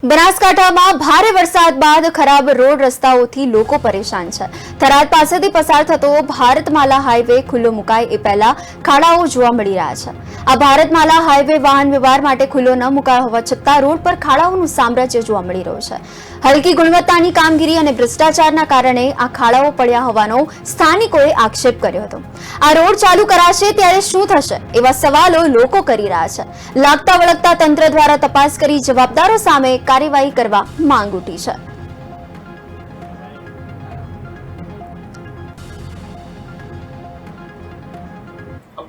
બનાસકાંઠામાં ભારે વરસાદ બાદ ખરાબ રોડ રસ્તાઓથી લોકો પરેશાન છે। થરાદ પાસેથી પસાર થતો ભારતમાલા હાઈવે ખુલ્લો મુકાય એ પહેલા ખાડાઓ જોવા મળી રહ્યા છે। આ ભારતમાલા હાઈવે વાહન વ્યવહાર માટે ખુલ્લો ન મુકાયો હોવા છતાં રોડ પર ખાડાઓનું સામ્રાજ્ય જોવા મળી રહ્યું છે। હલકી ગુણવત્તાની કામગીરી અને ભ્રષ્ટાચારના કારણે આ ખાડાઓ પડ્યા હોવાનો સ્થાનિકોએ આક્ષેપ કર્યો હતો। આ રોડ ચાલુ કરાશે ત્યારે શું થશે એવા સવાલો લોકો કરી રહ્યા છે। લાગતા વળગતા તંત્ર દ્વારા તપાસ કરી જવાબદારો સામે કાર્યવાહી કરવા માંગ ઉઠી છે।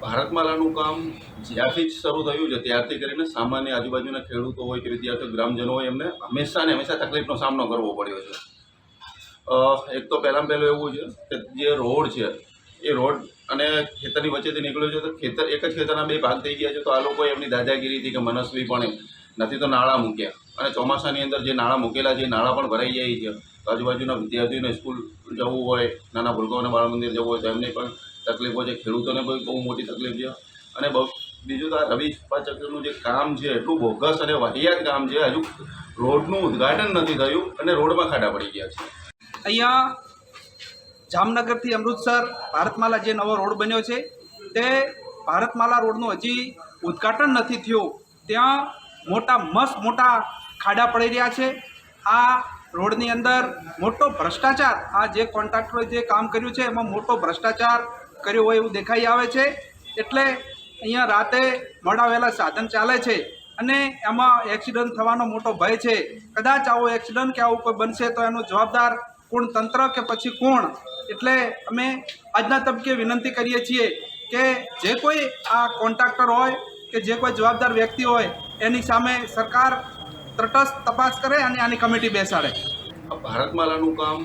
ભારતમાલાનું કામ જ્યારથી જ શરૂ થયું છે ત્યારથી કરીને સામાન્ય આજુબાજુના ખેડૂતો હોય કે વિદ્યાર્થીઓ ગ્રામજનો હોય એમને હંમેશા તકલીફનો સામનો કરવો પડ્યો છે। એક તો પહેલાં પહેલું એવું છે કે જે રોડ છે એ રોડ અને ખેતરની વચ્ચેથી નીકળ્યો છે તો ખેતર એક જ ખેતરના બે ભાગ થઈ ગયા છે। તો આ લોકોએ એમની દાદાગીરીથી કે મનસ્વી પણ નથી તો નાળા મૂક્યા અને ચોમાસાની અંદર જે નાળા મૂકેલા છે એ નાળા પણ ભરાઈ જાય છે। તો આજુબાજુના વિદ્યાર્થીઓને સ્કૂલ જવું હોય, નાના ભૂલકાઓને બાળ મંદિર જવું હોય તો એમને પણ તકલીફો છે, ખેડૂતોને બહુ મોટી તકલીફ છે। અને બીજું તો આ રવિ ઇસ્પાત ચક્રનું જે કામ છે એટલું બોગસ અને વાહિયાત કામ છે, હજુ રોડનું ઉદ્ઘાટન નથી થયું અને રોડમાં ખાડા પડી ગયા છે। અહીંયા જામનગરથી અમૃતસર ભારતમાલા જે નવો રોડ બન્યો છે તે ભારતમાલા રોડનું હજી ઉદ્ઘાટન નથી થયું, ત્યાં મોટા ખાડા પડી રહ્યા છે। આ રોડની અંદર મોટો ભ્રષ્ટાચાર, આ જે કોન્ટ્રાક્ટરોએ જે કામ કર્યું છે એમાં મોટો ભ્રષ્ટાચાર કર્યો હોય એવું દેખાઈ આવે છે। એટલે અહીંયા રાતે મોડા વહેલા સાધન ચાલે છે અને એમાં એક્સિડન્ટ થવાનો મોટો ભય છે। કદાચ આવો એક્સિડન્ટ કે આવું કોઈ બનશે તો એનો જવાબદાર કોણ, તંત્ર કે પછી કોણ? એટલે અમે આજના તબક્કે વિનંતી કરીએ છીએ કે જે કોઈ આ કોન્ટ્રાક્ટર હોય કે જે કોઈ જવાબદાર વ્યક્તિ હોય એની સામે સરકાર તટસ્થ તપાસ કરે અને આની કમિટી બેસાડે। ભારતમાલાનું કામ